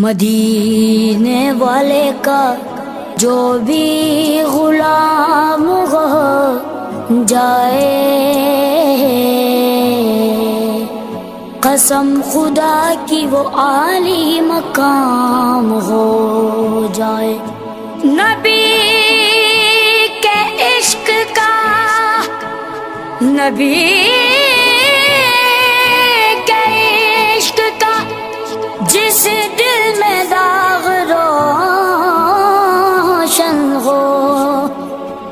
مدینے والے کا جو بھی غلام ہو جائے، قسم خدا کی وہ عالی مقام ہو جائے۔ نبی کے عشق کا، نبی کے عشق کا جس دل میں داغ روشن ہو،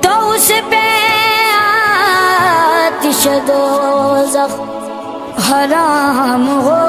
تو اس پہ آتش دوزخ حرام ہو